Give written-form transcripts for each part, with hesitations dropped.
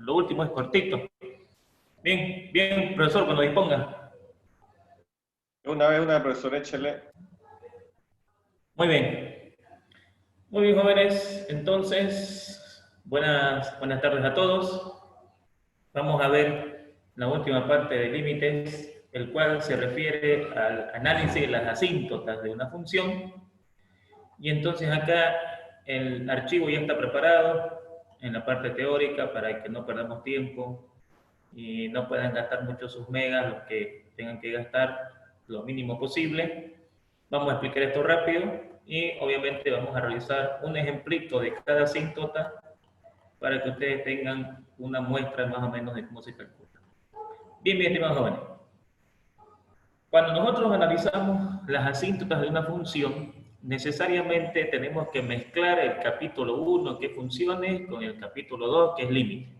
Lo último es cortito. Bien, bien, profesor, cuando disponga. Una vez una profesora, échale. Muy bien. Muy bien, jóvenes. Entonces, buenas tardes a todos. Vamos a ver la última parte de límites, el cual se refiere al análisis de las asíntotas de una función. Y entonces acá el archivo ya está preparado en la parte teórica para que no perdamos tiempo y no puedan gastar mucho sus megas, los que tengan que gastar lo mínimo posible. Vamos a explicar esto rápido y obviamente vamos a realizar un ejemplito de cada asíntota para que ustedes tengan una muestra más o menos de cómo se calcula. Bien, bien, estimados jóvenes. Cuando nosotros analizamos las asíntotas de una función, necesariamente tenemos que mezclar el capítulo 1, que es funciones, con el capítulo 2, que es límite.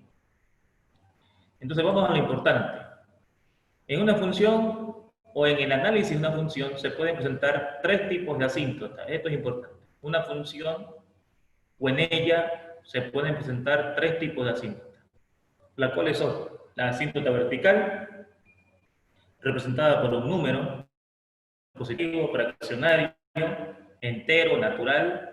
Entonces vamos a lo importante. En una función o en el análisis de una función se pueden presentar tres tipos de asíntotas. Esto es importante. Una función o en ella se pueden presentar tres tipos de asíntotas, las cuales son la asíntota vertical, representada por un número positivo, fraccionario, entero, natural.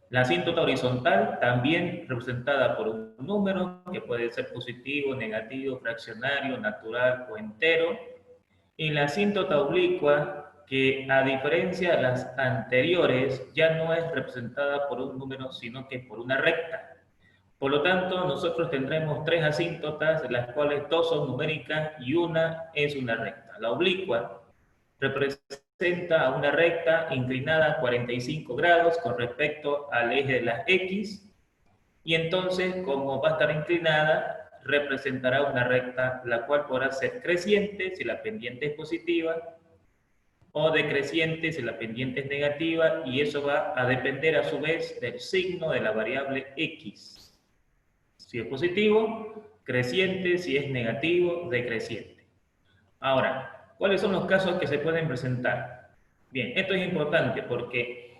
La asíntota horizontal, también representada por un número que puede ser positivo, negativo, fraccionario, natural o entero. Y la asíntota oblicua, que a diferencia de las anteriores, ya no es representada por un número, sino que por una recta. Por lo tanto, nosotros tendremos tres asíntotas, de las cuales dos son numéricas y una es una recta. La oblicua representa a una recta inclinada a 45 grados con respecto al eje de las X, y entonces, como va a estar inclinada, representará una recta, la cual podrá ser creciente si la pendiente es positiva, o decreciente si la pendiente es negativa, y eso va a depender a su vez del signo de la variable X. Si es positivo, creciente; si es negativo, decreciente. Ahora, ¿cuáles son los casos que se pueden presentar? Bien, esto es importante porque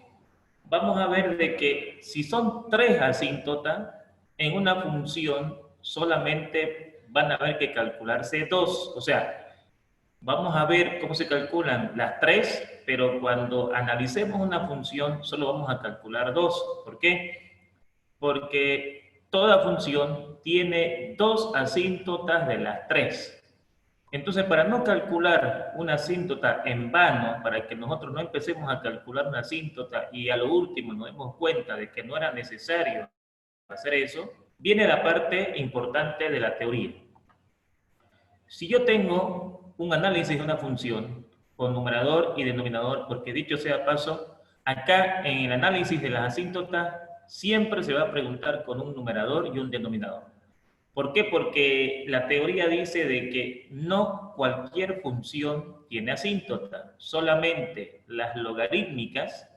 vamos a ver de que si son tres asíntotas, en una función solamente van a haber que calcularse dos. O sea, vamos a ver cómo se calculan las tres, pero cuando analicemos una función solo vamos a calcular dos. ¿Por qué? Porque toda función tiene dos asíntotas de las tres. Entonces, para no calcular una asíntota en vano, para que nosotros no empecemos a calcular una asíntota y a lo último nos demos cuenta de que no era necesario hacer eso, viene la parte importante de la teoría. Si yo tengo un análisis de una función con numerador y denominador, porque dicho sea paso, acá en el análisis de las asíntotas siempre se va a preguntar con un numerador y un denominador. ¿Por qué? Porque la teoría dice de que no cualquier función tiene asíntota, solamente las logarítmicas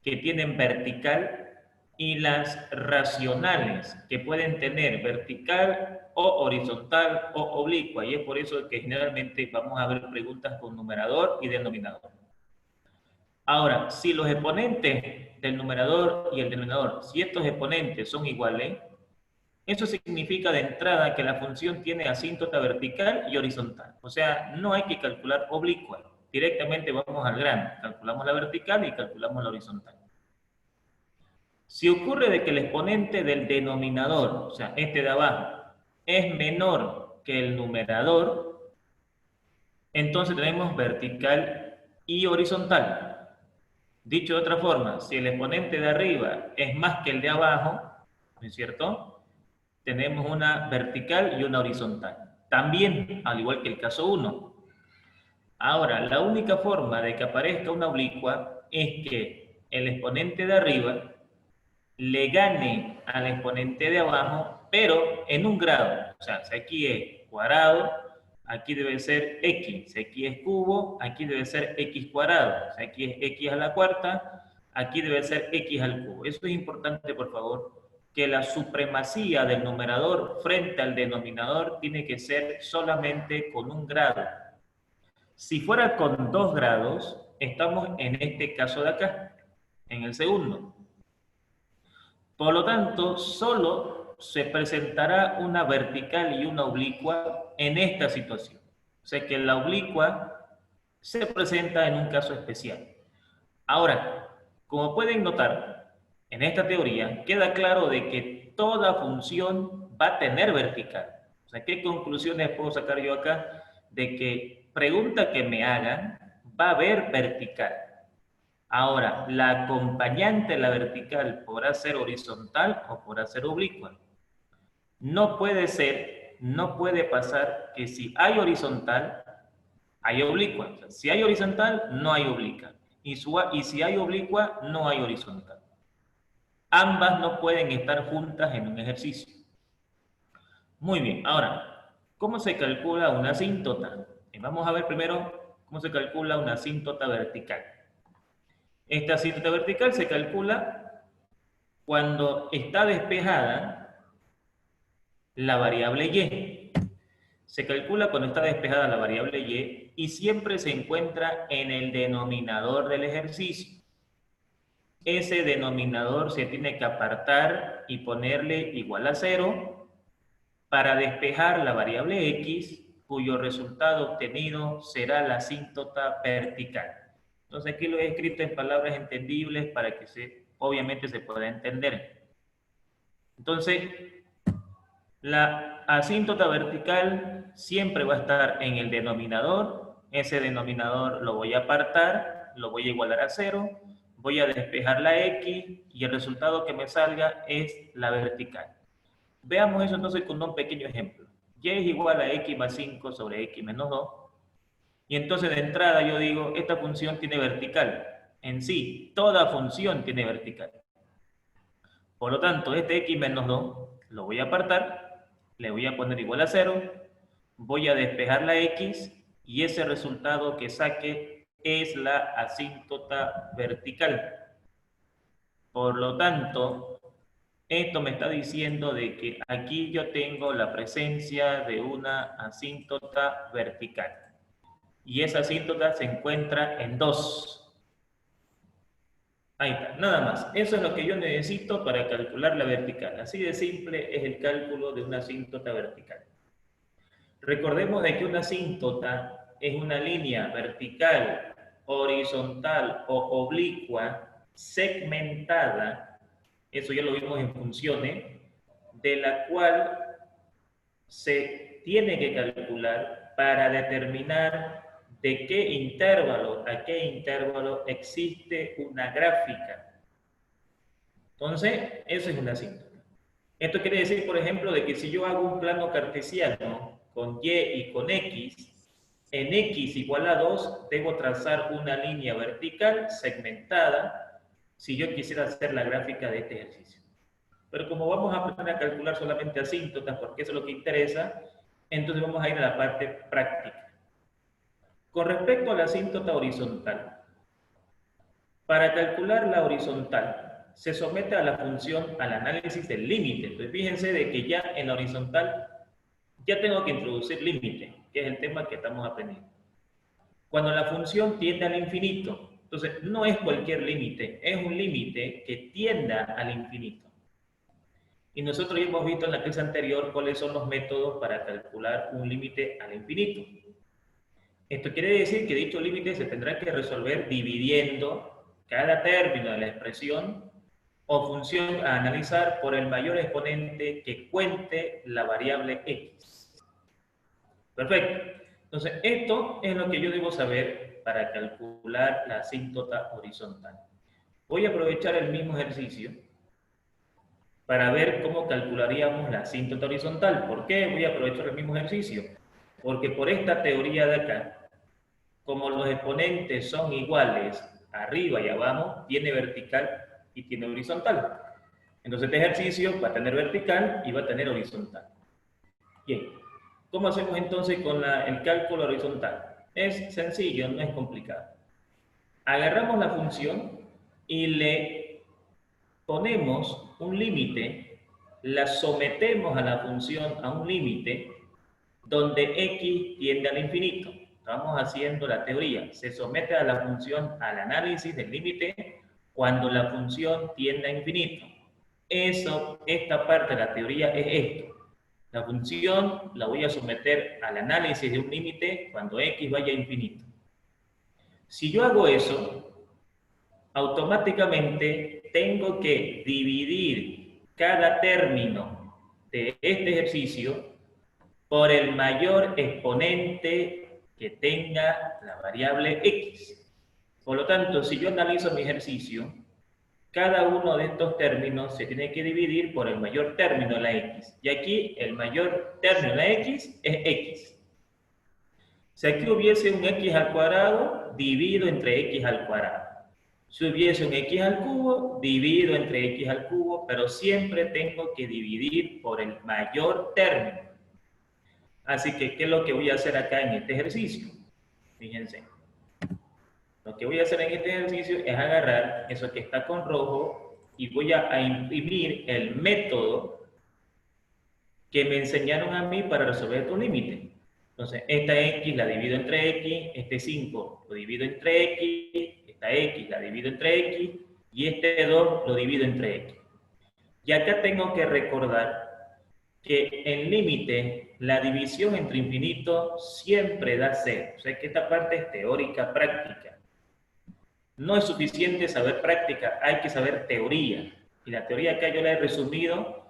que tienen vertical y las racionales que pueden tener vertical o horizontal o oblicua, y es por eso que generalmente vamos a ver preguntas con numerador y denominador. Ahora, si los exponentes del numerador y el denominador, si estos exponentes son iguales, eso significa de entrada que la función tiene asíntota vertical y horizontal. O sea, no hay que calcular oblicua. Directamente vamos al grano. Calculamos la vertical y calculamos la horizontal. Si ocurre de que el exponente del denominador, o sea, este de abajo, es menor que el numerador, entonces tenemos vertical y horizontal. Dicho de otra forma, si el exponente de arriba es más que el de abajo, ¿no es cierto?, tenemos una vertical y una horizontal. También, al igual que el caso 1. Ahora, la única forma de que aparezca una oblicua es que el exponente de arriba le gane al exponente de abajo, pero en un grado. O sea, si aquí es cuadrado, aquí debe ser x. Si aquí es cubo, aquí debe ser x cuadrado. Si aquí es x a la cuarta, aquí debe ser x al cubo. Eso es importante, por favor, que la supremacía del numerador frente al denominador tiene que ser solamente con un grado. Si fuera con 2 grados, estamos en este caso de acá, en el segundo. Por lo tanto, solo se presentará una vertical y una oblicua en esta situación. O sea que la oblicua se presenta en un caso especial. Ahora, como pueden notar, en esta teoría queda claro de que toda función va a tener vertical. O sea, ¿qué conclusiones puedo sacar yo acá? De que pregunta que me hagan va a haber vertical. Ahora, la acompañante de la vertical podrá ser horizontal o podrá ser oblicua. No puede ser, no puede pasar que si hay horizontal, hay oblicua. O sea, si hay horizontal, no hay oblicua. Y si hay oblicua, no hay horizontal. Ambas no pueden estar juntas en un ejercicio. Muy bien, ahora, ¿cómo se calcula una asíntota? Vamos a ver primero cómo se calcula una asíntota vertical. Esta asíntota vertical se calcula cuando está despejada la variable y. Se calcula cuando está despejada la variable y siempre se encuentra en el denominador del ejercicio. Ese denominador se tiene que apartar y ponerle igual a 0 para despejar la variable x, cuyo resultado obtenido será la asíntota vertical. Entonces aquí lo he escrito en palabras entendibles para que obviamente se pueda entender. Entonces, la asíntota vertical siempre va a estar en el denominador. Ese denominador lo voy a apartar, lo voy a igualar a 0, voy a despejar la x y el resultado que me salga es la vertical. Veamos eso entonces con un pequeño ejemplo. Y es igual a x más 5 sobre x menos 2. Y entonces de entrada yo digo, esta función tiene vertical. En sí, toda función tiene vertical. Por lo tanto, este x menos 2 lo voy a apartar, le voy a poner igual a 0, voy a despejar la x y ese resultado que saque es la asíntota vertical. Por lo tanto, esto me está diciendo de que aquí yo tengo la presencia de una asíntota vertical. Y esa asíntota se encuentra en 2. Ahí está, nada más. Eso es lo que yo necesito para calcular la vertical. Así de simple es el cálculo de una asíntota vertical. Recordemos de que una asíntota es una línea vertical, horizontal o oblicua segmentada, eso ya lo vimos en funciones, de la cual se tiene que calcular para determinar de qué intervalo a qué intervalo existe una gráfica. Entonces, eso es una asíntota. Esto quiere decir, por ejemplo, de que si yo hago un plano cartesiano con y y con x, en x igual a 2 debo trazar una línea vertical segmentada si yo quisiera hacer la gráfica de este ejercicio. Pero como vamos a aprender a calcular solamente asíntotas, porque eso es lo que interesa, entonces vamos a ir a la parte práctica. Con respecto a la asíntota horizontal, para calcular la horizontal, se somete a la función al análisis del límite. Entonces fíjense de que ya en la horizontal ya tengo que introducir límite, que es el tema que estamos aprendiendo. Cuando la función tiende al infinito, entonces no es cualquier límite, es un límite que tienda al infinito. Y nosotros ya hemos visto en la clase anterior cuáles son los métodos para calcular un límite al infinito. Esto quiere decir que dicho límite se tendrá que resolver dividiendo cada término de la expresión o función a analizar por el mayor exponente que cuente la variable x. Perfecto. Entonces, esto es lo que yo debo saber para calcular la asíntota horizontal. Voy a aprovechar el mismo ejercicio para ver cómo calcularíamos la asíntota horizontal. ¿Por qué voy a aprovechar el mismo ejercicio? Porque por esta teoría de acá, como los exponentes son iguales arriba y abajo, tiene vertical y tiene horizontal. Entonces este ejercicio va a tener vertical y va a tener horizontal. Bien, ¿cómo hacemos entonces con el cálculo horizontal? Es sencillo, no es complicado. Agarramos la función y le ponemos un límite, la sometemos a la función a un límite donde x tiende al infinito. Estamos haciendo la teoría. Se somete a la función al análisis del límite cuando la función tiende a infinito. esta parte de la teoría es esto. La función la voy a someter al análisis de un límite cuando x vaya a infinito. Si yo hago eso, automáticamente tengo que dividir cada término de este ejercicio por el mayor exponente que tenga la variable x. Por lo tanto, si yo analizo mi ejercicio, cada uno de estos términos se tiene que dividir por el mayor término de la x. Y aquí el mayor término de la x es x. Si aquí hubiese un x al cuadrado, divido entre x al cuadrado. Si hubiese un x al cubo, divido entre x al cubo, pero siempre tengo que dividir por el mayor término. Así que, ¿qué es lo que voy a hacer acá en este ejercicio? Fíjense. Lo que voy a hacer en este ejercicio es agarrar eso que está con rojo y voy a imprimir el método que me enseñaron a mí para resolver estos límites. Entonces, esta x la divido entre x, este 5 lo divido entre x, esta x la divido entre x y este 2 lo divido entre x. Y acá tengo que recordar que en límite la división entre infinito siempre da 0. O sea que esta parte es teórica práctica. No es suficiente saber práctica, hay que saber teoría. Y la teoría acá yo la he resumido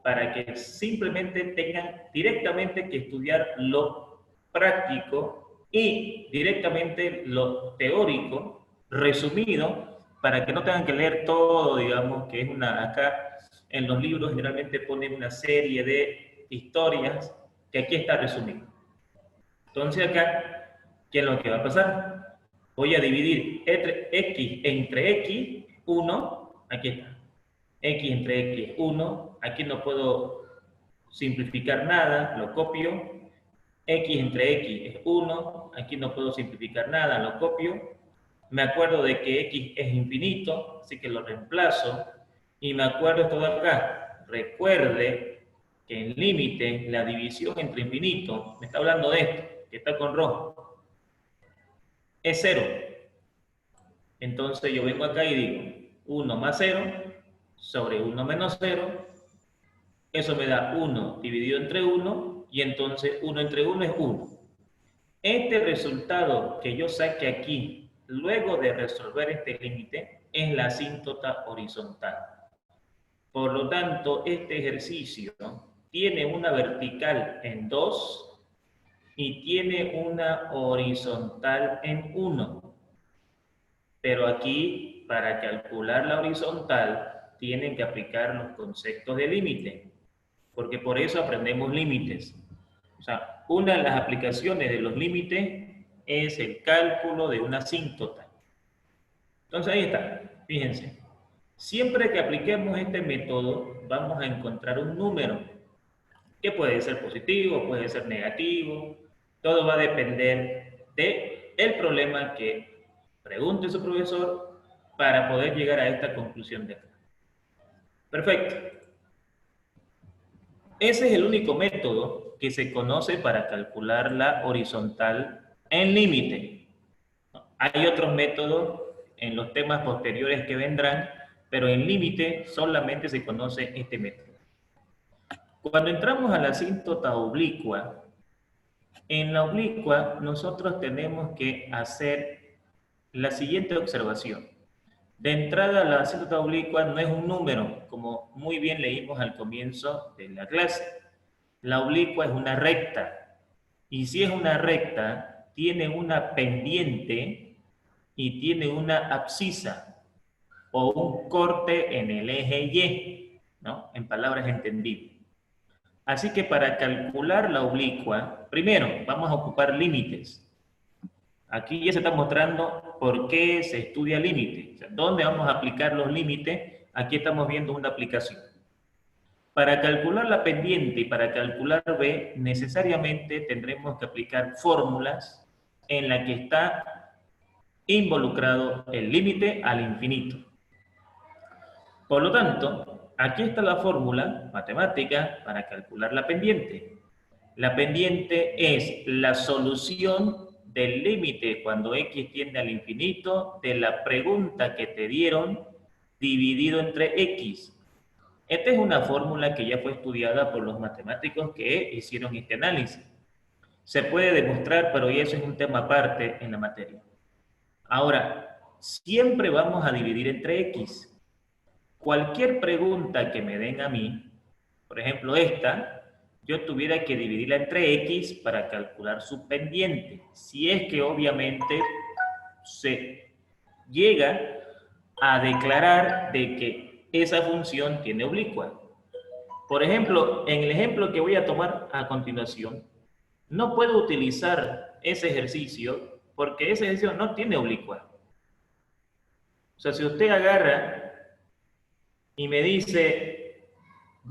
para que simplemente tengan directamente que estudiar lo práctico y directamente lo teórico resumido para que no tengan que leer todo, digamos, que es acá en los libros generalmente ponen una serie de historias que aquí está resumido. Entonces acá, ¿qué es lo que va a pasar? Voy a dividir x entre x, 1, aquí está. X entre x, 1, aquí no puedo simplificar nada, lo copio. X entre x es 1, aquí no puedo simplificar nada, lo copio. Me acuerdo de que x es infinito, así que lo reemplazo. Y me acuerdo esto de acá. Recuerde que en límite la división entre infinito, me está hablando de esto, que está con rojo, es 0. Entonces yo vengo acá y digo 1 más 0 sobre 1 menos 0. Eso me da 1 dividido entre 1 y entonces 1 entre 1 es 1. Este resultado que yo saque aquí, luego de resolver este límite, es la asíntota horizontal. Por lo tanto, este ejercicio tiene una vertical en 2 y tiene una horizontal en 1. Pero aquí, para calcular la horizontal, tienen que aplicar los conceptos de límite, porque por eso aprendemos límites. O sea, una de las aplicaciones de los límites es el cálculo de una asíntota. Entonces ahí está, fíjense. Siempre que apliquemos este método, vamos a encontrar un número, que puede ser positivo, puede ser negativo, todo va a depender del problema que pregunte su profesor para poder llegar a esta conclusión de acá. Perfecto. Ese es el único método que se conoce para calcular la horizontal en límite. Hay otros métodos en los temas posteriores que vendrán, pero en límite solamente se conoce este método. Cuando entramos a la asíntota oblicua, en la oblicua nosotros tenemos que hacer la siguiente observación. De entrada, la asíntota oblicua no es un número, como muy bien leímos al comienzo de la clase. La oblicua es una recta. Y si es una recta, tiene una pendiente y tiene una abscisa o un corte en el eje Y, ¿no? En palabras entendibles. Así que para calcular la oblicua, primero vamos a ocupar límites. Aquí ya se está mostrando por qué se estudia límite. O sea, ¿dónde vamos a aplicar los límites? Aquí estamos viendo una aplicación. Para calcular la pendiente y para calcular B, necesariamente tendremos que aplicar fórmulas en las que está involucrado el límite al infinito. Por lo tanto, aquí está la fórmula matemática para calcular la pendiente. La pendiente es la solución del límite cuando x tiende al infinito de la pregunta que te dieron dividido entre x. Esta es una fórmula que ya fue estudiada por los matemáticos que hicieron este análisis. Se puede demostrar, pero ya eso es un tema aparte en la materia. Ahora, siempre vamos a dividir entre X. Cualquier pregunta que me den a mí, por ejemplo esta, yo tuviera que dividirla entre X para calcular su pendiente. Si es que obviamente se llega a declarar de que esa función tiene oblicua. Por ejemplo, en el ejemplo que voy a tomar a continuación, no puedo utilizar ese ejercicio porque ese ejercicio no tiene oblicua. O sea, si usted agarra y me dice,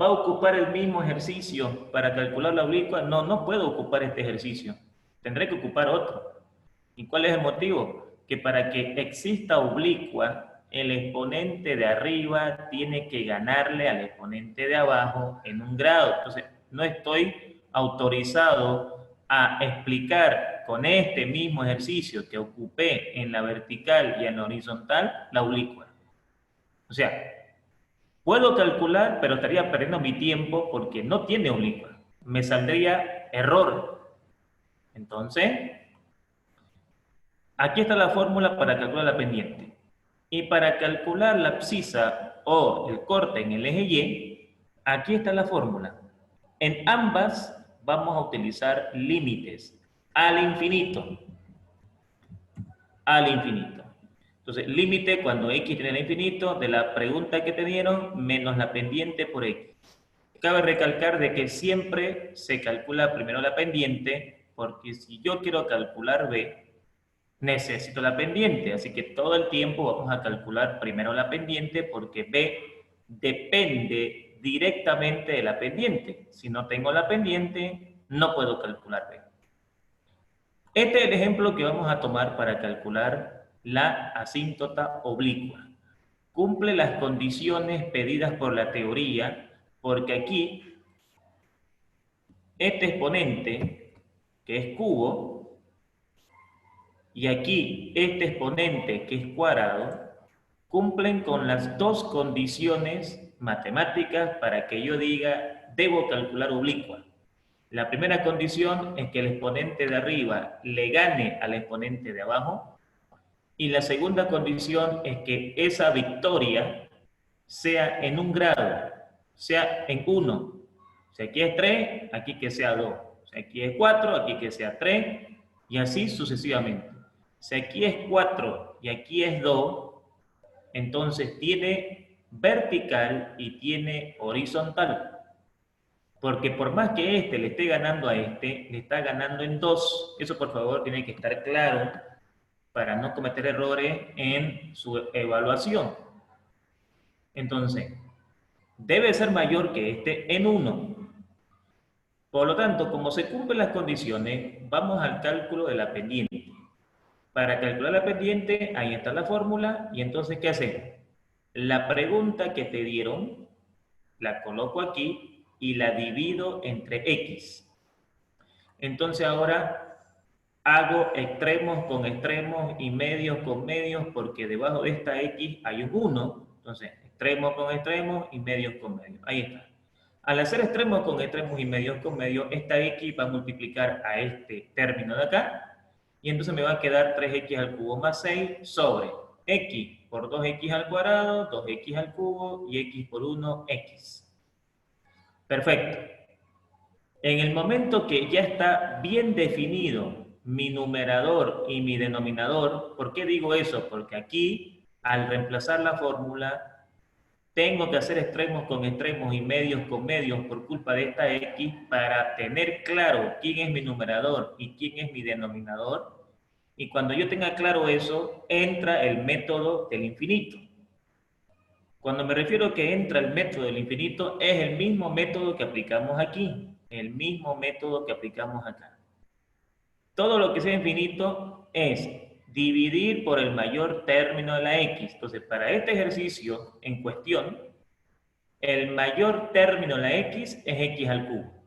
¿va a ocupar el mismo ejercicio para calcular la oblicua? No, no puedo ocupar este ejercicio. Tendré que ocupar otro. ¿Y cuál es el motivo? Que para que exista oblicua, el exponente de arriba tiene que ganarle al exponente de abajo en un grado. Entonces, no estoy autorizado a explicar con este mismo ejercicio que ocupé en la vertical y en la horizontal la oblicua. O sea, puedo calcular, pero estaría perdiendo mi tiempo porque no tiene oblicua. Me saldría error. Entonces, aquí está la fórmula para calcular la pendiente. Y para calcular la abscisa o el corte en el eje Y, aquí está la fórmula. En ambas vamos a utilizar límites al infinito. Al infinito. Entonces, límite cuando X tiene el infinito de la pregunta que te dieron menos la pendiente por X. Cabe recalcar de que siempre se calcula primero la pendiente, porque si yo quiero calcular B, necesito la pendiente, así que todo el tiempo vamos a calcular primero la pendiente porque B depende directamente de la pendiente. Si no tengo la pendiente, no puedo calcular B. Este es el ejemplo que vamos a tomar para calcular la asíntota oblicua. Cumple las condiciones pedidas por la teoría, porque aquí este exponente, que es cubo, y aquí este exponente, que es cuadrado, cumplen con las dos condiciones matemáticas para que yo diga, debo calcular oblicua. La primera condición es que el exponente de arriba le gane al exponente de abajo. Y la segunda condición es que esa victoria sea en un grado, sea en 1. Si aquí es 3, aquí que sea 2. Si aquí es 4, aquí que sea 3, y así sucesivamente. Si aquí es 4 y aquí es 2, entonces tiene vertical y tiene horizontal. Porque por más que este le esté ganando a este, le está ganando en 2. Eso por favor tiene que estar claro para no cometer errores en su evaluación. Entonces, debe ser mayor que este en 1. Por lo tanto, como se cumplen las condiciones, vamos al cálculo de la pendiente. Para calcular la pendiente, ahí está la fórmula, y entonces, ¿qué hacemos? La pregunta que te dieron, la coloco aquí y la divido entre X. Entonces ahora hago extremos con extremos y medios con medios porque debajo de esta X hay un 1. Entonces, extremos con extremos y medios con medios. Ahí está. Al hacer extremos con extremos y medios con medios, esta X va a multiplicar a este término de acá. Y entonces me va a quedar 3X al cubo más 6 sobre X por 2X al cuadrado, 2X al cubo y X por 1, X. Perfecto. En el momento que ya está bien definido mi numerador y mi denominador, ¿por qué digo eso? Porque aquí, al reemplazar la fórmula, tengo que hacer extremos con extremos y medios con medios por culpa de esta X para tener claro quién es mi numerador y quién es mi denominador. Y cuando yo tenga claro eso, entra el método del infinito. Cuando me refiero a que entra el método del infinito, es el mismo método que aplicamos aquí, el mismo método que aplicamos acá. Todo lo que sea infinito es dividir por el mayor término de la X. Entonces, para este ejercicio en cuestión, el mayor término de la X es X al cubo.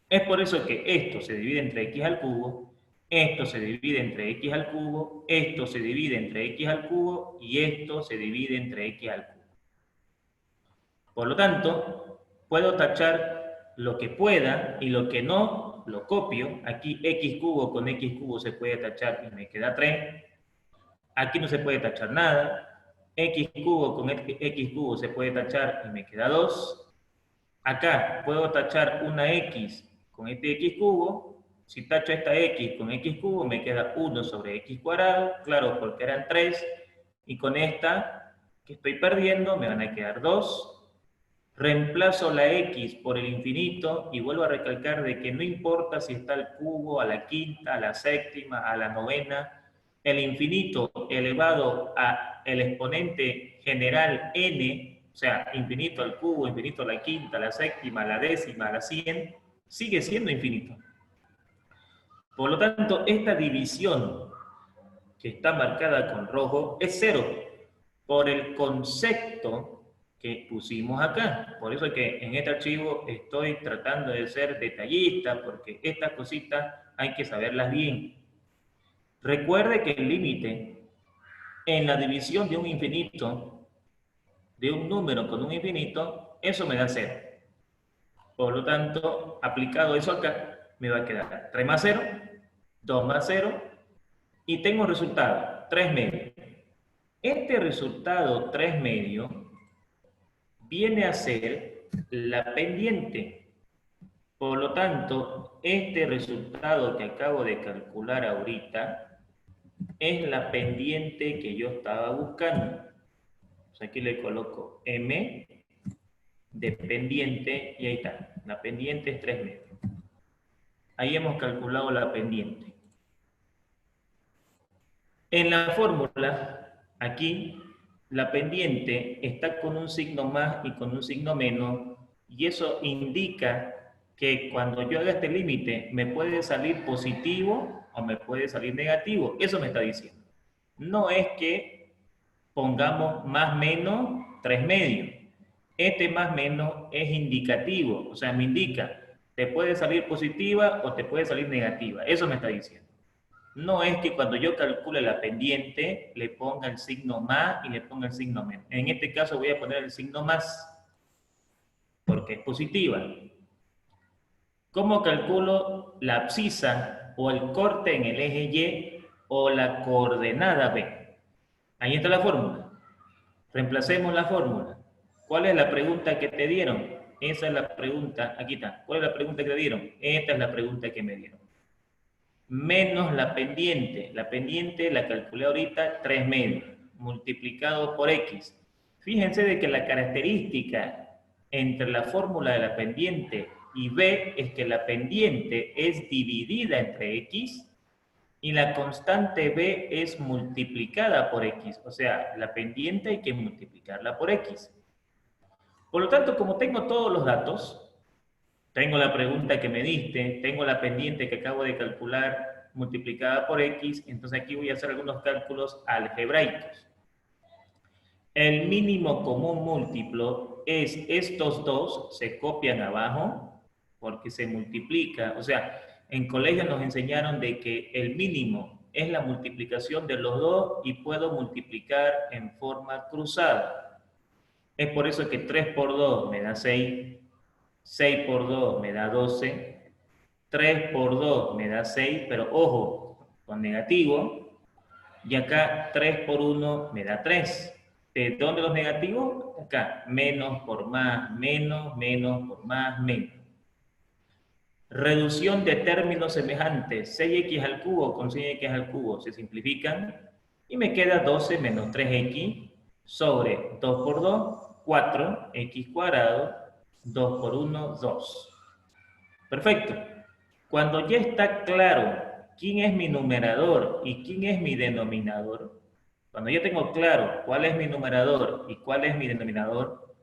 Es por eso que esto se divide entre X al cubo, esto se divide entre X al cubo, esto se divide entre X al cubo y esto se divide entre X al cubo. Por lo tanto, puedo tachar lo que pueda y lo que no, lo copio. Aquí x cubo con x cubo se puede tachar y me queda 3. Aquí no se puede tachar nada. X cubo con x cubo se puede tachar y me queda 2. Acá puedo tachar una x con este x cubo. Si tacho esta x con x cubo, me queda 1 sobre x cuadrado. Claro, porque eran 3. Y con esta que estoy perdiendo, me van a quedar 2. Reemplazo la x por el infinito y vuelvo a recalcar de que no importa si está el cubo a la quinta, a la séptima, a la novena, el infinito elevado a el exponente general n, o sea, infinito al cubo, infinito a la quinta, a la séptima, a la décima, a la 100, sigue siendo infinito. Por lo tanto, esta división que está marcada con rojo es 0 por el concepto que pusimos acá. Por eso es que en este archivo estoy tratando de ser detallista, porque estas cositas hay que saberlas bien. Recuerde que el límite en la división de un infinito, de un número con un infinito, eso me da 0. Por lo tanto, aplicado eso acá, me va a quedar 3 más 0, 2 más 0, y tengo resultado, 3 medios. Este resultado 3 medios viene a ser la pendiente. Por lo tanto, este resultado que acabo de calcular ahorita es la pendiente que yo estaba buscando. Pues aquí le coloco M de pendiente y ahí está. La pendiente es 3 medios. Ahí hemos calculado la pendiente. En la fórmula, aquí, la pendiente está con un signo más y con un signo menos, y eso indica que cuando yo haga este límite, me puede salir positivo o me puede salir negativo. Eso me está diciendo. No es que pongamos más menos 3 medios. Este más menos es indicativo, o sea, me indica, te puede salir positiva o te puede salir negativa. Eso me está diciendo. No es que cuando yo calcule la pendiente le ponga el signo más y le ponga el signo menos. En este caso voy a poner el signo más porque es positiva. ¿Cómo calculo la abscisa o el corte en el eje Y o la coordenada B? Ahí está la fórmula. Reemplacemos la fórmula. ¿Cuál es la pregunta que te dieron? Esa es la pregunta. Aquí está. ¿Cuál es la pregunta que te dieron? Esta es la pregunta que me dieron. Menos la pendiente. La pendiente la calculé ahorita 3 medios, multiplicado por X. Fíjense de que la característica entre la fórmula de la pendiente y B es que la pendiente es dividida entre X y la constante B es multiplicada por X. O sea, la pendiente hay que multiplicarla por X. Por lo tanto, como tengo todos los datos, tengo la pregunta que me diste, tengo la pendiente que acabo de calcular multiplicada por X, entonces aquí voy a hacer algunos cálculos algebraicos. El mínimo común múltiplo es estos dos, se copian abajo, porque se multiplica. O sea, en colegio nos enseñaron de que el mínimo es la multiplicación de los dos y puedo multiplicar en forma cruzada. Es por eso que 3 por 2 me da 6. 6 por 2 me da 12, 3 por 2 me da 6, pero ojo, con negativo, y acá 3 por 1 me da 3. ¿De dónde los negativos? Acá, menos por más, menos, menos por más, menos. Reducción de términos semejantes, 6x al cubo con 6x al cubo se simplifican, y me queda 12 menos 3x sobre 2 por 2, 4x cuadrado, 2 por 1, 2. Perfecto. Cuando ya está claro quién es mi numerador y quién es mi denominador, cuando ya tengo claro cuál es mi numerador y cuál es mi denominador,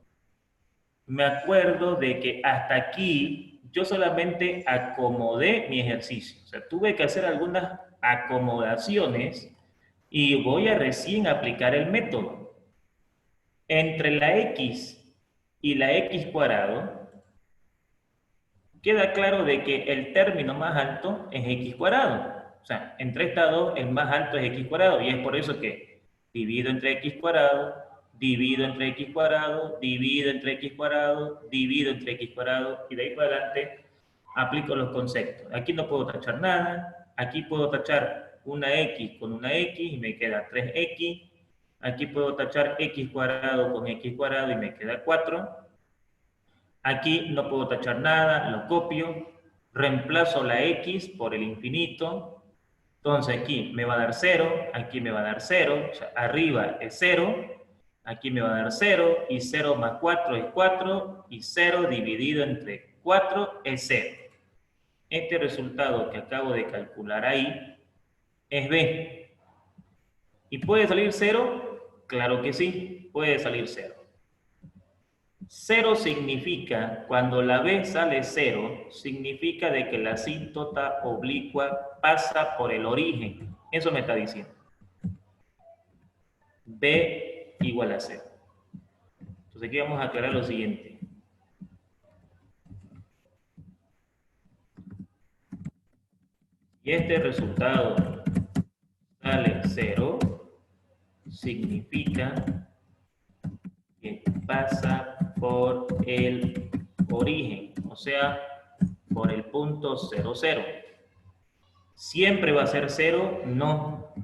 me acuerdo de que hasta aquí yo solamente acomodé mi ejercicio. O sea, tuve que hacer algunas acomodaciones y voy a recién aplicar el método. Entre la x y la x cuadrado, queda claro de que el término más alto es x cuadrado. O sea, entre estas dos, el más alto es x cuadrado. Y es por eso que divido entre x cuadrado, divido entre x cuadrado, divido entre x cuadrado, divido entre x cuadrado, y de ahí para adelante aplico los conceptos. Aquí no puedo tachar nada, aquí puedo tachar una x con una x y me queda 3x, aquí puedo tachar x cuadrado con x cuadrado y me queda 4, aquí no puedo tachar nada, lo copio, reemplazo la x por el infinito, entonces aquí me va a dar 0, aquí me va a dar 0, o sea, arriba es 0, aquí me va a dar 0, y 0 más 4 es 4, y 0 dividido entre 4 es 0. Este resultado que acabo de calcular ahí es B. ¿Y puede salir 0? Claro que sí, puede salir 0. 0 significa, cuando la B sale 0, significa de que la asíntota oblicua pasa por el origen. Eso me está diciendo. B igual a 0. Entonces aquí vamos a aclarar lo siguiente. Y este resultado sale 0, significa que pasa por el origen, o sea, por el punto 0, 0. ¿Siempre va a ser 0? No.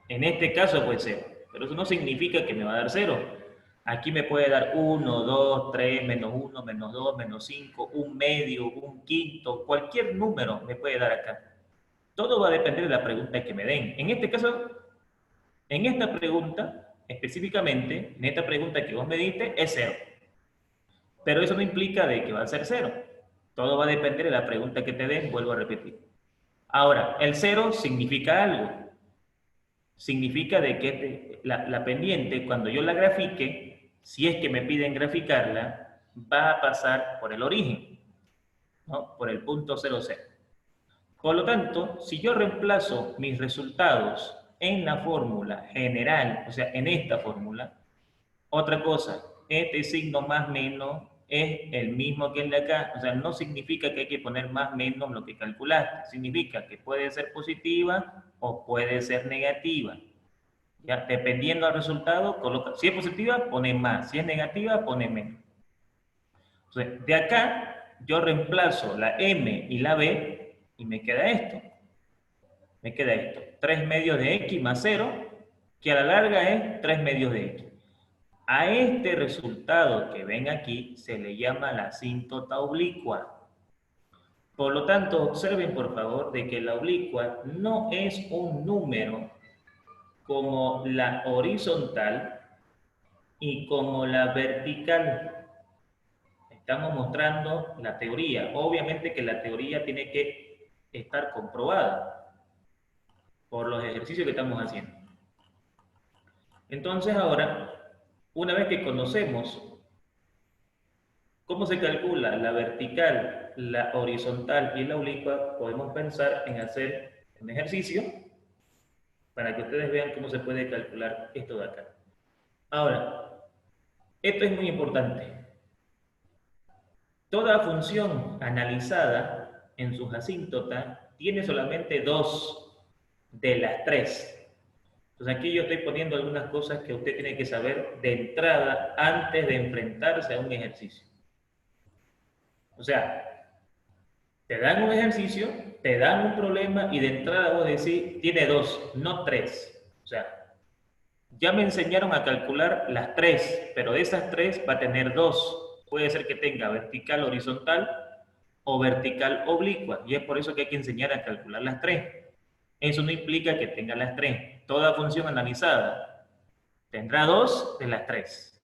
En este caso puede ser, pero eso no significa que me va a dar 0. Aquí me puede dar 1, 2, 3, menos 1, menos 2, menos 5, un medio, un quinto, cualquier número me puede dar acá. Todo va a depender de la pregunta que me den. En este caso, en esta pregunta, específicamente, en esta pregunta que vos me diste, es 0. Pero eso no implica de que va a ser 0. Todo va a depender de la pregunta que te den, vuelvo a repetir. Ahora, el 0 significa algo. Significa de que la pendiente, cuando yo la grafique, si es que me piden graficarla, va a pasar por el origen, ¿no? Por el punto 0, 0. Por lo tanto, si yo reemplazo mis resultados en la fórmula general, o sea, en esta fórmula, otra cosa, este signo más menos es el mismo que el de acá, o sea, no significa que hay que poner más menos lo que calculaste, significa que puede ser positiva o puede ser negativa. Ya, dependiendo del resultado, coloca, si es positiva, pone más, si es negativa, pone menos. Entonces, de acá, yo reemplazo la M y la B y me queda esto. Me queda esto, 3 medios de X más 0, que a la larga es 3 medios de X. A este resultado que ven aquí se le llama la asíntota oblicua. Por lo tanto, observen por favor de que la oblicua no es un número como la horizontal y como la vertical. Estamos mostrando la teoría. Obviamente que la teoría tiene que estar comprobada por los ejercicios que estamos haciendo. Entonces ahora, una vez que conocemos cómo se calcula la vertical, la horizontal y la oblicua, podemos pensar en hacer un ejercicio para que ustedes vean cómo se puede calcular esto de acá. Ahora, esto es muy importante. Toda función analizada en sus asíntotas tiene solamente 2 de las 3. Entonces aquí yo estoy poniendo algunas cosas que usted tiene que saber de entrada antes de enfrentarse a un ejercicio. O sea, te dan un ejercicio, te dan un problema y de entrada vos decís, tiene 2, no 3. O sea, ya me enseñaron a calcular las 3, pero de esas 3 va a tener 2. Puede ser que tenga vertical horizontal o vertical oblicua. Y es por eso que hay que enseñar a calcular las 3. Eso no implica que tenga las 3. Toda función analizada tendrá 2 de las 3.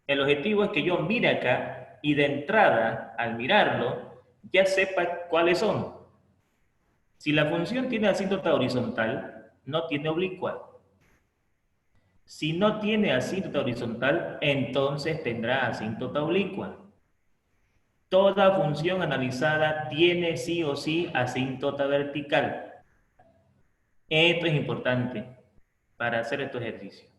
El objetivo es que yo mire acá y de entrada, al mirarlo, ya sepa cuáles son. Si la función tiene asíntota horizontal, no tiene oblicua. Si no tiene asíntota horizontal, entonces tendrá asíntota oblicua. Toda función analizada tiene sí o sí asíntota vertical. Esto es importante para hacer estos ejercicios.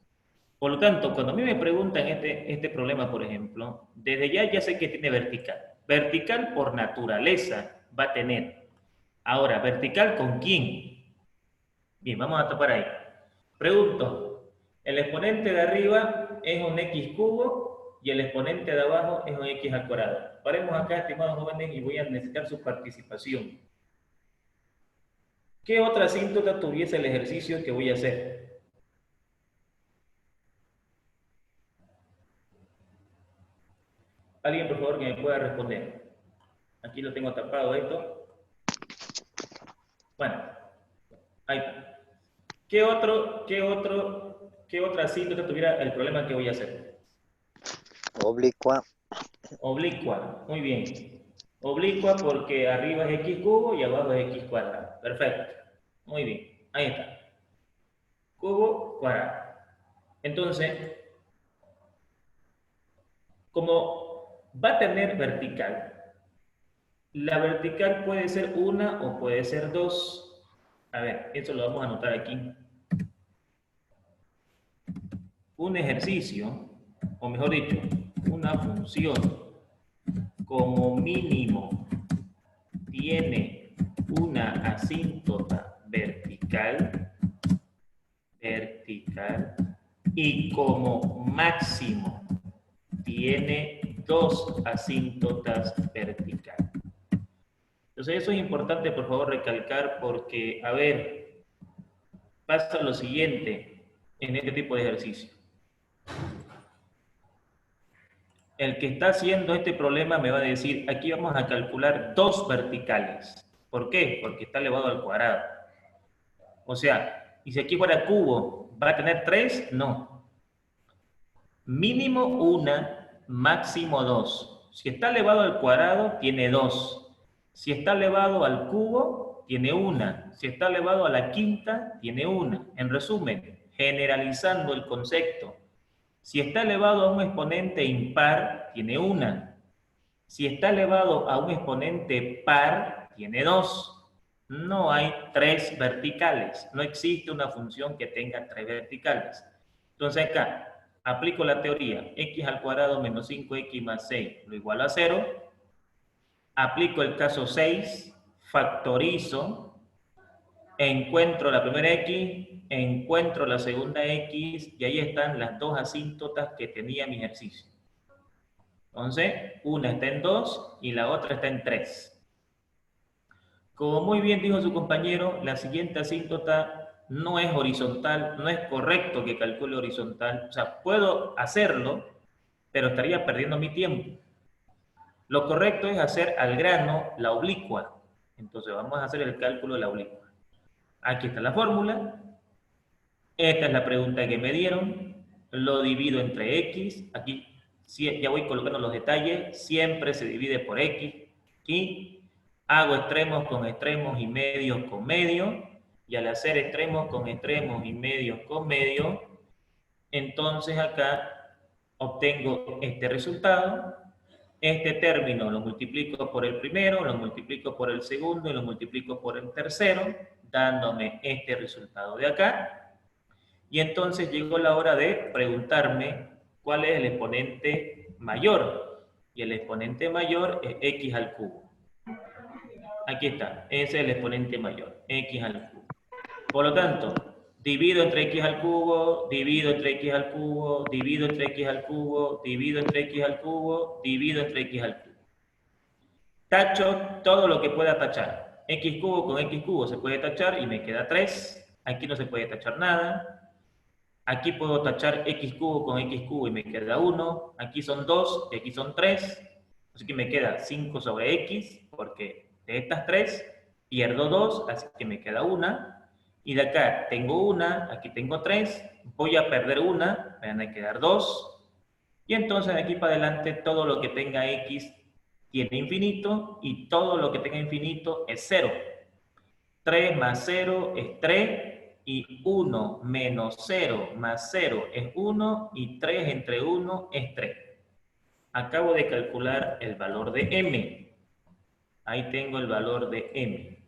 Por lo tanto, cuando a mí me preguntan este problema, por ejemplo, desde ya sé que tiene vertical. Vertical por naturaleza va a tener. Ahora, ¿vertical con quién? Bien, vamos a topar ahí. Pregunto, el exponente de arriba es un x cubo y el exponente de abajo es un x al cuadrado. Paremos acá, estimados jóvenes, y voy a necesitar su participación. ¿Qué otra asíntota tuviese el ejercicio que voy a hacer? Alguien, por favor, que me pueda responder. Aquí lo tengo tapado esto. Bueno, ahí está. ¿Qué otra asíntota tuviera el problema que voy a hacer? Oblicua. Oblicua, muy bien. Oblicua porque arriba es x cubo y abajo es x cuadrado. Perfecto. Muy bien, ahí está. Cubo cuadrado. Entonces, como va a tener vertical, la vertical puede ser una o puede ser dos. A ver, eso lo vamos a anotar aquí. Un ejercicio, o mejor dicho, una función, como mínimo tiene una asíntota vertical, y como máximo tiene dos asíntotas verticales. Entonces eso es importante, por favor, recalcar porque, a ver, pasa lo siguiente en este tipo de ejercicio. El que está haciendo este problema me va a decir, aquí vamos a calcular dos verticales. ¿Por qué? Porque está elevado al cuadrado. O sea, y si aquí fuera cubo, ¿va a tener 3? No. Mínimo una, máximo 2. Si está elevado al cuadrado, tiene 2. Si está elevado al cubo, tiene 1. Si está elevado a la quinta, tiene 1. En resumen, generalizando el concepto, si está elevado a un exponente impar, tiene 1. Si está elevado a un exponente par, tiene 2. No hay 3 verticales. No existe una función que tenga 3 verticales. Entonces acá, aplico la teoría. X al cuadrado menos 5x más 6 lo igual a 0. Aplico el caso 6, factorizo, encuentro la primera x, encuentro la segunda x, y ahí están las dos asíntotas que tenía mi ejercicio. Entonces, una está en 2 y la otra está en 3. Como muy bien dijo su compañero, la siguiente asíntota no es horizontal, no es correcto que calcule horizontal. O sea, puedo hacerlo, pero estaría perdiendo mi tiempo. Lo correcto es hacer al grano la oblicua. Entonces vamos a hacer el cálculo de la oblicua. Aquí está la fórmula. Esta es la pregunta que me dieron. Lo divido entre x. Aquí ya voy colocando los detalles. Siempre se divide por x. Aquí hago extremos con extremos y medios con medios. Y al hacer extremos con extremos y medios con medios, entonces acá obtengo este resultado. Este término lo multiplico por el primero, lo multiplico por el segundo y lo multiplico por el tercero, dándome este resultado de acá. Y entonces llegó la hora de preguntarme cuál es el exponente mayor. Y el exponente mayor es x al cubo. Aquí está, ese es el exponente mayor, x al cubo. Por lo tanto, divido entre x al cubo, divido entre x al cubo, divido entre x al cubo, divido entre x al cubo, divido entre x al cubo. Tacho todo lo que pueda tachar. X cubo con x cubo se puede tachar y me queda 3. Aquí no se puede tachar nada. Aquí puedo tachar x cubo con x cubo y me queda 1. Aquí son 2 y aquí son 3. Así que me queda 5 sobre x, porque de estas 3 pierdo 2, así que me queda 1. Y de acá tengo 1, aquí tengo 3. Voy a perder 1, me van a quedar 2. Y entonces de aquí para adelante todo lo que tenga x tiene infinito y todo lo que tenga infinito es 0. 3 más 0 es 3. Y 1 menos 0 más 0 es 1 y 3 entre 1 es 3. Acabo de calcular el valor de m. Ahí tengo el valor de m.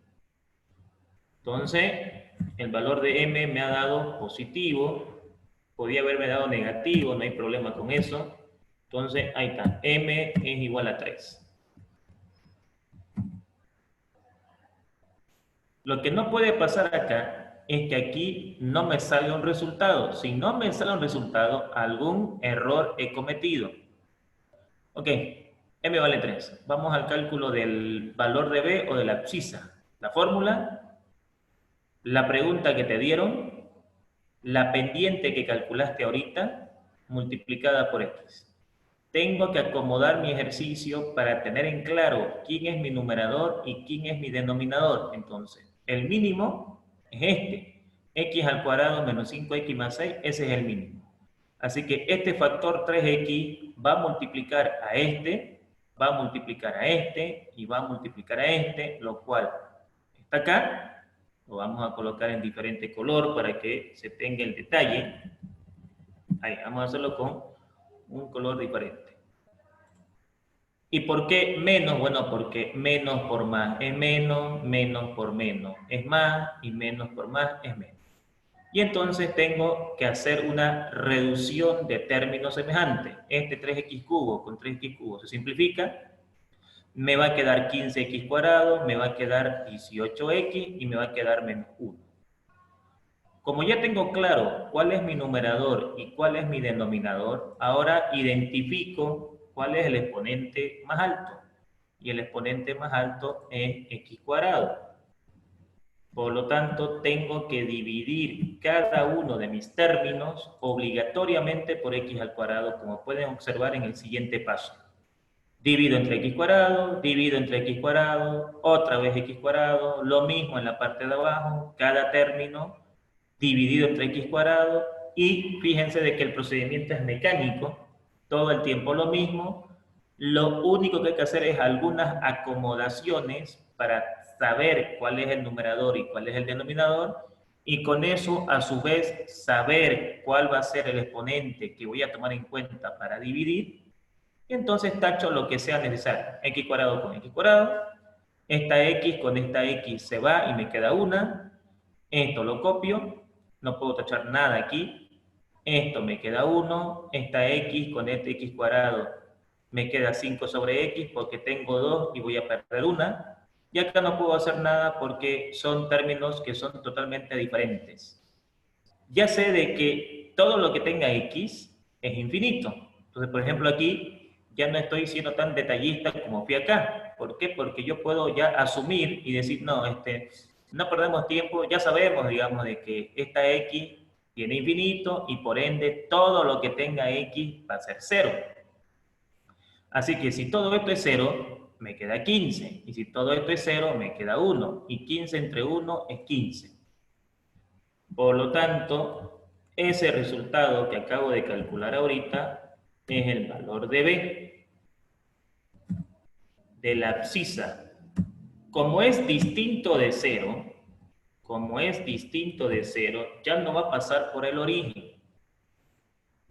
Entonces, el valor de m me ha dado positivo. Podía haberme dado negativo, no hay problema con eso. Entonces, ahí está. M es igual a 3. Lo que no puede pasar acá es que aquí no me sale un resultado. Si no me sale un resultado, algún error he cometido. Ok, m vale 3. Vamos al cálculo del valor de b o de la abscisa. La fórmula, la pregunta que te dieron, la pendiente que calculaste ahorita, multiplicada por x. Tengo que acomodar mi ejercicio para tener en claro quién es mi numerador y quién es mi denominador. Entonces, el mínimo es este. X al cuadrado menos 5x más 6, ese es el mínimo. Así que este factor 3x va a multiplicar a este, va a multiplicar a este y va a multiplicar a este, lo cual está acá. Lo vamos a colocar en diferente color para que se tenga el detalle. Ahí, vamos a hacerlo con un color diferente. ¿Y por qué menos? Bueno, porque menos por más es menos, menos por menos es más y menos por más es menos. Y entonces tengo que hacer una reducción de términos semejantes. Este 3x cubo con 3x cubo se simplifica. Me va a quedar 15x cuadrado, me va a quedar 18x y me va a quedar menos 1. Como ya tengo claro cuál es mi numerador y cuál es mi denominador, ahora identifico cuál es el exponente más alto. Y el exponente más alto es x cuadrado. Por lo tanto, tengo que dividir cada uno de mis términos obligatoriamente por x al cuadrado, como pueden observar en el siguiente paso. Divido entre x cuadrado, divido entre x cuadrado, otra vez x cuadrado, lo mismo en la parte de abajo, cada término dividido entre x cuadrado, y fíjense de que el procedimiento es mecánico, todo el tiempo lo mismo. Lo único que hay que hacer es algunas acomodaciones para saber cuál es el numerador y cuál es el denominador, y con eso, a su vez, saber cuál va a ser el exponente que voy a tomar en cuenta para dividir. Y entonces tacho lo que sea necesario. X cuadrado con x cuadrado. Esta x con esta x se va y me queda una. Esto lo copio. No puedo tachar nada aquí. Esto me queda 1. Esta x con este x cuadrado me queda 5 sobre x porque tengo 2 y voy a perder una. Y acá no puedo hacer nada porque son términos que son totalmente diferentes. Ya sé de que todo lo que tenga x es infinito. Entonces, por ejemplo, aquí ya no estoy siendo tan detallista como fui acá. ¿Por qué? Porque yo puedo ya asumir y decir, no, no perdemos tiempo, ya sabemos, digamos, de que esta x tiene infinito y por ende todo lo que tenga x va a ser 0. Así que si todo esto es 0, me queda 15. Y si todo esto es 0, me queda 1. Y 15 entre 1 es 15. Por lo tanto, ese resultado que acabo de calcular ahorita es el valor de B, de la abscisa. Como es distinto de 0, ya no va a pasar por el origen,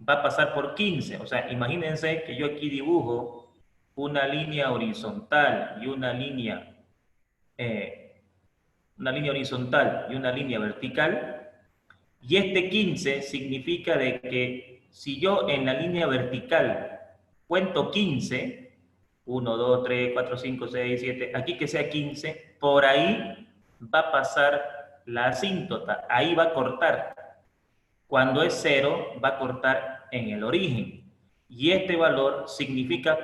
va a pasar por 15. O sea, imagínense que yo aquí dibujo una línea horizontal y una línea horizontal y una línea vertical. Y este 15 significa de que si yo en la línea vertical cuento 15, 1, 2, 3, 4, 5, 6, 7, aquí que sea 15, por ahí va a pasar la asíntota, ahí va a cortar. Cuando es 0, va a cortar en el origen. Y este valor significa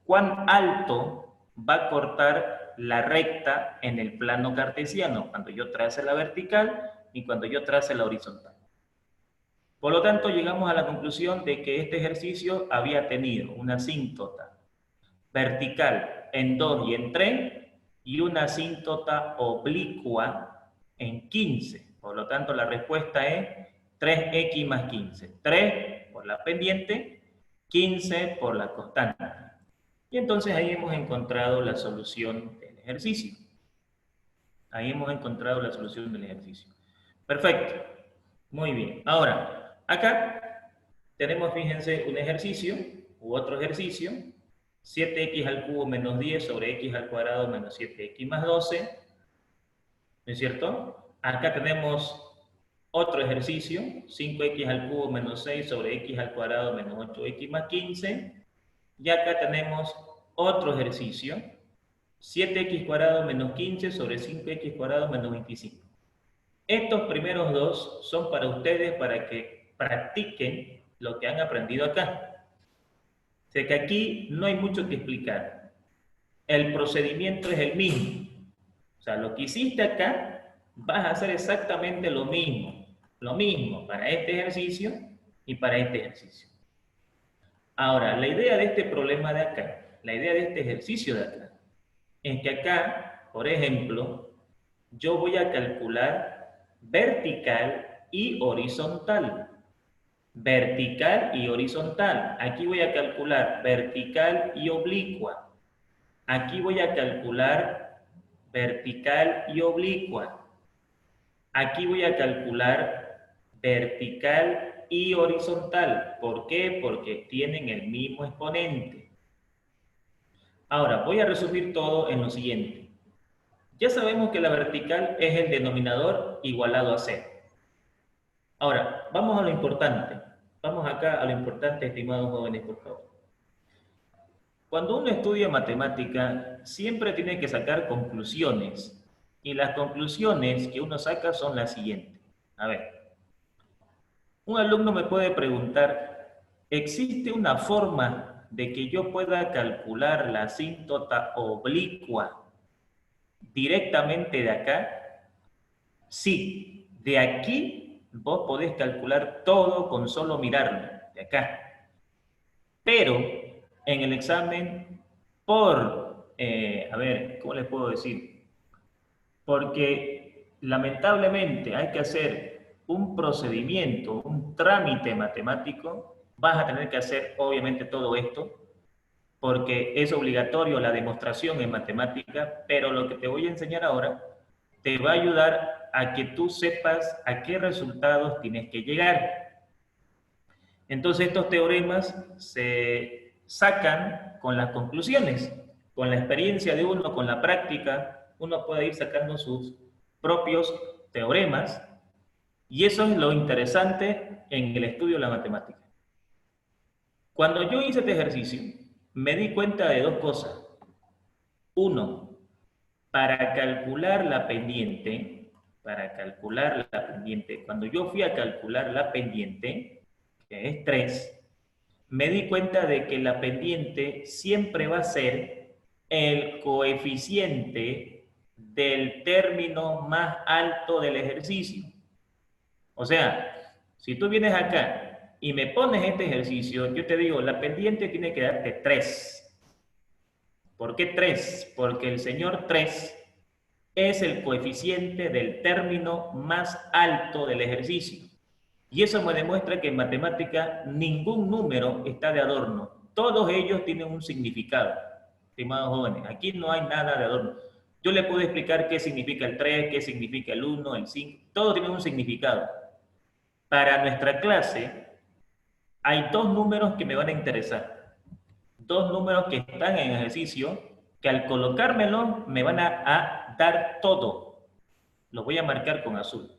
cuán alto va a cortar la recta en el plano cartesiano, cuando yo trace la vertical y cuando yo trace la horizontal. Por lo tanto, llegamos a la conclusión de que este ejercicio había tenido una asíntota vertical en 2 y en 3 y una asíntota oblicua en 15. Por lo tanto, la respuesta es 3x más 15. 3 por la pendiente, 15 por la constante. Y entonces ahí hemos encontrado la solución del ejercicio. Ahí hemos encontrado la solución del ejercicio. Perfecto. Muy bien. Ahora, acá tenemos, fíjense, un ejercicio u otro ejercicio. 7x al cubo menos 10 sobre x al cuadrado menos 7x más 12. ¿No es cierto? Acá tenemos otro ejercicio. 5x al cubo menos 6 sobre x al cuadrado menos 8x más 15. Y acá tenemos otro ejercicio. 7x cuadrado menos 15 sobre 5x cuadrado menos 25. Estos primeros dos son para ustedes para que practiquen lo que han aprendido acá. O sea que aquí no hay mucho que explicar. El procedimiento es el mismo. O sea, lo que hiciste acá, vas a hacer exactamente lo mismo. Lo mismo para este ejercicio y para este ejercicio. Ahora, la idea de este problema de acá, la idea de este ejercicio de acá, es que acá, por ejemplo, yo voy a calcular vertical y horizontal. Vertical y horizontal. Aquí voy a calcular vertical y oblicua. Aquí voy a calcular vertical y oblicua. Aquí voy a calcular vertical y horizontal. ¿Por qué? Porque tienen el mismo exponente. Ahora, voy a resumir todo en lo siguiente. Ya sabemos que la vertical es el denominador igualado a cero. Ahora, vamos a lo importante. Vamos acá a lo importante, estimados jóvenes, por favor. Cuando uno estudia matemática, siempre tiene que sacar conclusiones. Y las conclusiones que uno saca son las siguientes. A ver, un alumno me puede preguntar, ¿existe una forma de que yo pueda calcular la asíntota oblicua directamente de acá? Sí, de aquí vos podés calcular todo con solo mirarlo, de acá. Pero en el examen, a ver, ¿cómo les puedo decir? Porque lamentablemente hay que hacer un procedimiento, un trámite matemático, vas a tener que hacer obviamente todo esto, porque es obligatorio la demostración en matemática, pero lo que te voy a enseñar ahora te va a ayudar a que tú sepas a qué resultados tienes que llegar. Entonces estos teoremas se sacan con las conclusiones, con la experiencia de uno, con la práctica, uno puede ir sacando sus propios teoremas y eso es lo interesante en el estudio de la matemática. Cuando yo hice este ejercicio, me di cuenta de dos cosas. Uno, para calcular la pendiente, cuando yo fui a calcular la pendiente, que es 3, me di cuenta de que la pendiente siempre va a ser el coeficiente del término más alto del ejercicio. O sea, si tú vienes acá y me pones este ejercicio, yo te digo, la pendiente tiene que darte 3. ¿Por qué 3? Porque el señor 3 es el coeficiente del término más alto del ejercicio. Y eso me demuestra que en matemática ningún número está de adorno. Todos ellos tienen un significado, estimados jóvenes. Aquí no hay nada de adorno. Yo les puedo explicar qué significa el 3, qué significa el 1, el 5. Todo tiene un significado. Para nuestra clase hay dos números que me van a interesar. Dos números que están en ejercicio, que al colocármelo me van a dar todo. Los voy a marcar con azul.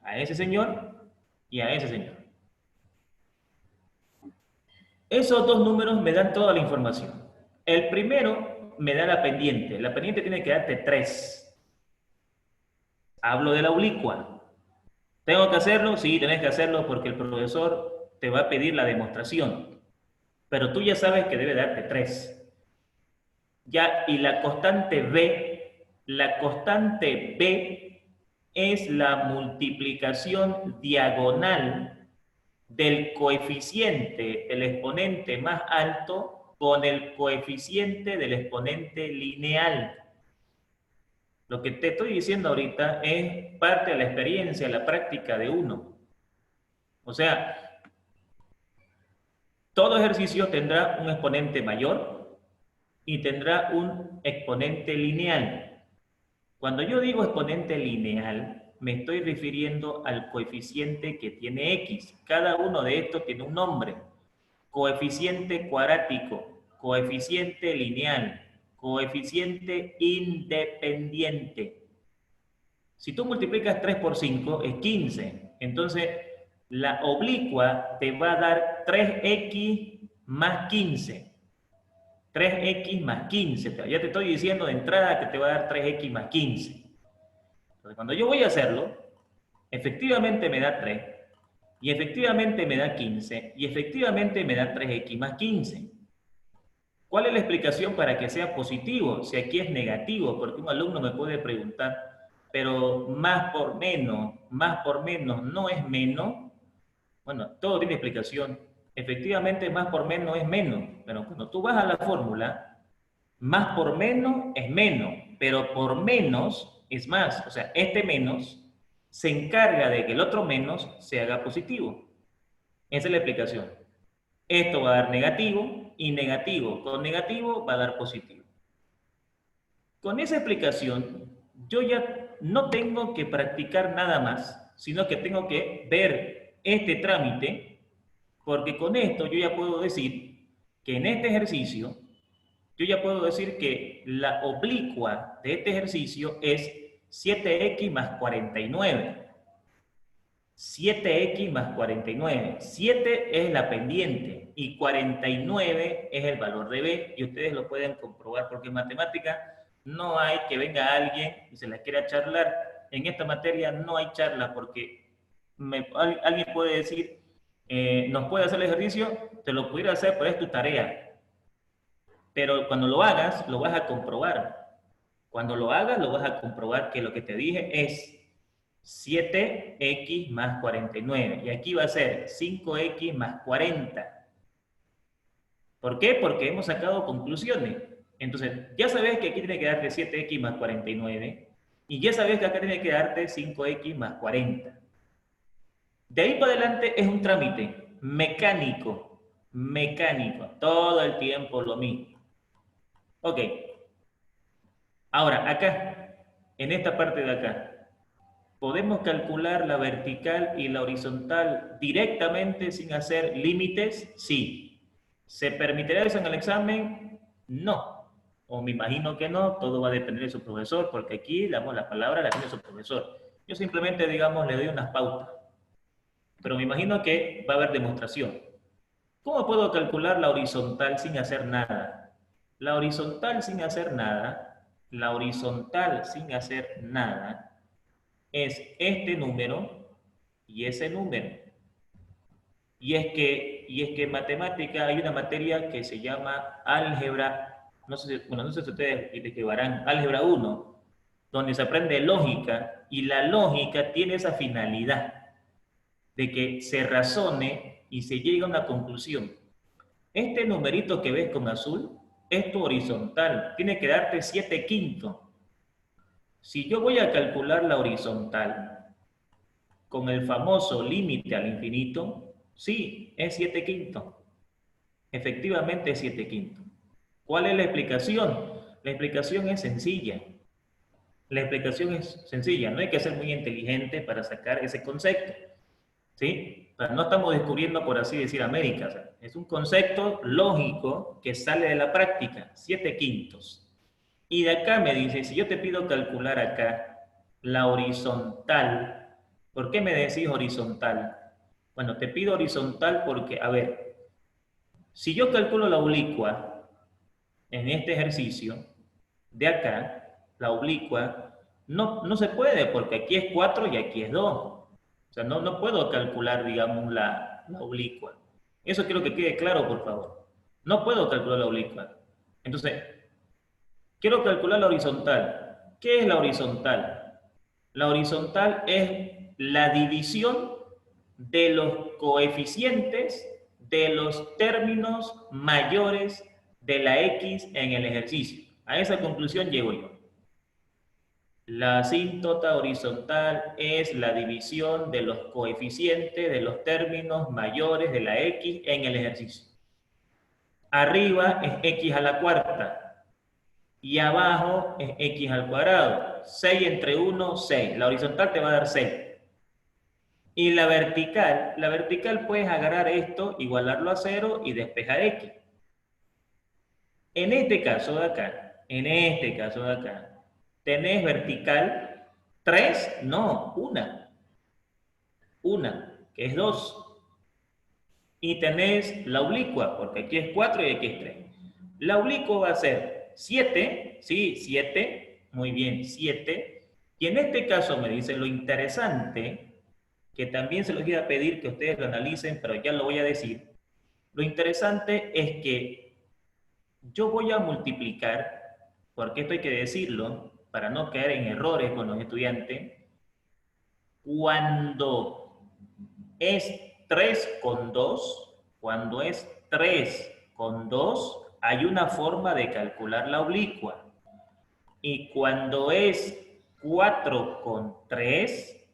A ese señor y a ese señor. Esos dos números me dan toda la información. El primero me da la pendiente. La pendiente tiene que darte 3. Hablo de la oblicua. ¿Tengo que hacerlo? Sí, tenés que hacerlo porque el profesor te va a pedir la demostración. Pero tú ya sabes que debe darte 3. Ya, y la constante B es la multiplicación diagonal del coeficiente del exponente más alto con el coeficiente del exponente lineal. Lo que te estoy diciendo ahorita es parte de la experiencia, la práctica de uno. O sea, todo ejercicio tendrá un exponente mayor y tendrá un exponente lineal. Cuando yo digo exponente lineal, me estoy refiriendo al coeficiente que tiene x. Cada uno de estos tiene un nombre. Coeficiente cuadrático, coeficiente lineal, coeficiente independiente. Si tú multiplicas 3 por 5 es 15. Entonces, la oblicua te va a dar 3x más 15. 3x más 15. Ya te estoy diciendo de entrada que te va a dar 3x más 15. Entonces, cuando yo voy a hacerlo, efectivamente me da 3, y efectivamente me da 15, y efectivamente me da 3x más 15. ¿Cuál es la explicación para que sea positivo? Si aquí es negativo, porque un alumno me puede preguntar, pero más por menos no es menos. Bueno, todo tiene explicación. Efectivamente, más por menos es menos, pero cuando tú vas a la fórmula, más por menos es menos, pero por menos es más. O sea, este menos se encarga de que el otro menos se haga positivo. Esa es la explicación. Esto va a dar negativo y negativo con negativo va a dar positivo. Con esa explicación, yo ya no tengo que practicar nada más, sino que tengo que ver este trámite, porque con esto yo ya puedo decir que en este ejercicio, yo ya puedo decir que la oblicua de este ejercicio es 7x más 49. 7x más 49. 7 es la pendiente y 49 es el valor de b, y ustedes lo pueden comprobar porque en matemática no hay que venga alguien y se la quiera charlar. En esta materia no hay charla porque alguien puede decir, nos puede hacer el ejercicio, te lo pudiera hacer, pero es tu tarea. Pero cuando lo hagas, lo vas a comprobar. Cuando lo hagas, lo vas a comprobar que lo que te dije es 7x más 49. Y aquí va a ser 5x más 40. ¿Por qué? Porque hemos sacado conclusiones. Entonces, ya sabes que aquí tiene que darte 7x más 49. Y ya sabes que acá tiene que darte 5x más 40. De ahí para adelante es un trámite mecánico. Mecánico. Todo el tiempo lo mismo. Ok. Ahora, acá, en esta parte de acá, ¿podemos calcular la vertical y la horizontal directamente sin hacer límites? Sí. ¿Se permitirá eso en el examen? No. O me imagino que no, todo va a depender de su profesor, porque aquí la palabra la tiene su profesor. Yo simplemente, digamos, le doy unas pautas. Pero me imagino que va a haber demostración. ¿Cómo puedo calcular la horizontal sin hacer nada? La horizontal sin hacer nada, es este número y ese número. Y es que en matemática hay una materia que se llama álgebra, no sé si ustedes le llevarán álgebra 1, donde se aprende lógica, y la lógica tiene esa finalidad de que se razone y se llegue a una conclusión. Este numerito que ves con azul es tu horizontal, tiene que darte 7/5. Si yo voy a calcular la horizontal con el famoso límite al infinito, sí, es 7/5. Efectivamente es 7/5. ¿Cuál es la explicación? La explicación es sencilla. La explicación es sencilla. No hay que ser muy inteligente para sacar ese concepto. ¿Sí? No estamos descubriendo, por así decir, América. O sea, es un concepto lógico que sale de la práctica. 7/5. Y de acá me dice, si yo te pido calcular acá la horizontal, ¿por qué me decís horizontal? Bueno, te pido horizontal porque, a ver, si yo calculo la oblicua en este ejercicio, de acá, la oblicua, no se puede porque aquí es 4 y aquí es 2. O sea, no puedo calcular, digamos, la oblicua. Eso quiero que quede claro, por favor. No puedo calcular la oblicua. Entonces, quiero calcular la horizontal. ¿Qué es la horizontal? La horizontal es la división de los coeficientes de los términos mayores de la X en el ejercicio. A esa conclusión llego yo. La asíntota horizontal es la división de los coeficientes de los términos mayores de la X en el ejercicio. Arriba es X a la cuarta y abajo es X al cuadrado. 6 entre 1, 6. La horizontal te va a dar 6. Y la vertical puedes agarrar esto, igualarlo a 0 y despejar X. En este caso de acá, ¿tenés vertical 3? No, una, que es 2. Y tenés la oblicua, porque aquí es 4 y aquí es 3. La oblicua va a ser 7, sí, 7, muy bien, 7. Y en este caso me dice lo interesante, que también se los iba a pedir que ustedes lo analicen, pero ya lo voy a decir. Lo interesante es que yo voy a multiplicar, porque esto hay que decirlo, para no caer en errores con los estudiantes, cuando es 3 con 2, cuando es 3 con 2, hay una forma de calcular la oblicua. Y cuando es 4 con 3,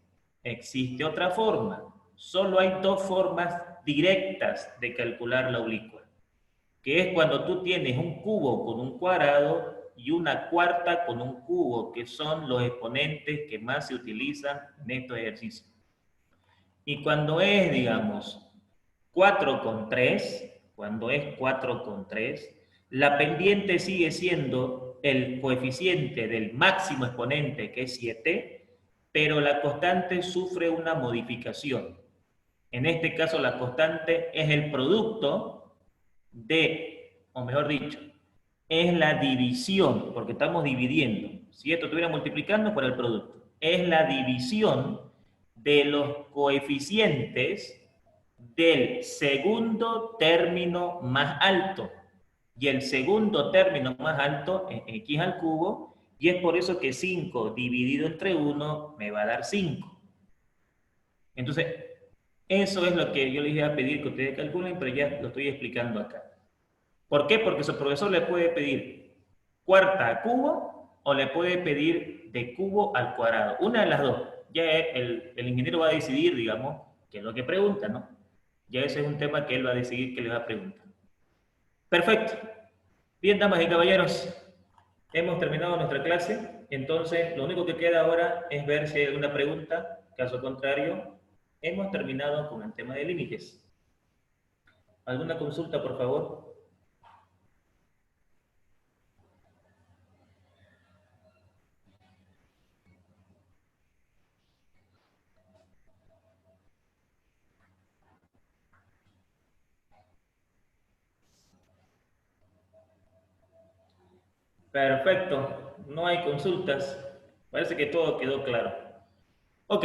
existe otra forma. Solo hay dos formas directas de calcular la oblicua, que es cuando tú tienes un cubo con un cuadrado y una cuarta con un cubo, que son los exponentes que más se utilizan en estos ejercicios. Y cuando es, digamos, 4 con 3, cuando es 4 con 3, la pendiente sigue siendo el coeficiente del máximo exponente, que es 7, pero la constante sufre una modificación. En este caso, la constante es el producto de, o mejor dicho, es la división, porque estamos dividiendo. Si esto estuviera multiplicando, por el producto. Es la división de los coeficientes del segundo término más alto. Y el segundo término más alto es x al cubo, y es por eso que 5 dividido entre 1 me va a dar 5. Entonces, eso es lo que yo les iba a pedir que ustedes calculen, pero ya lo estoy explicando acá. ¿Por qué? Porque su profesor le puede pedir cuarta a cubo o le puede pedir de cubo al cuadrado. Una de las dos. Ya el ingeniero va a decidir, digamos, qué es lo que pregunta, ¿no? Ya ese es un tema que él va a decidir qué le va a preguntar. Perfecto. Bien, damas y caballeros, hemos terminado nuestra clase. Entonces, lo único que queda ahora es ver si hay alguna pregunta. Caso contrario, hemos terminado con el tema de límites. ¿Alguna consulta, por favor? Perfecto, no hay consultas. Parece que todo quedó claro. Ok,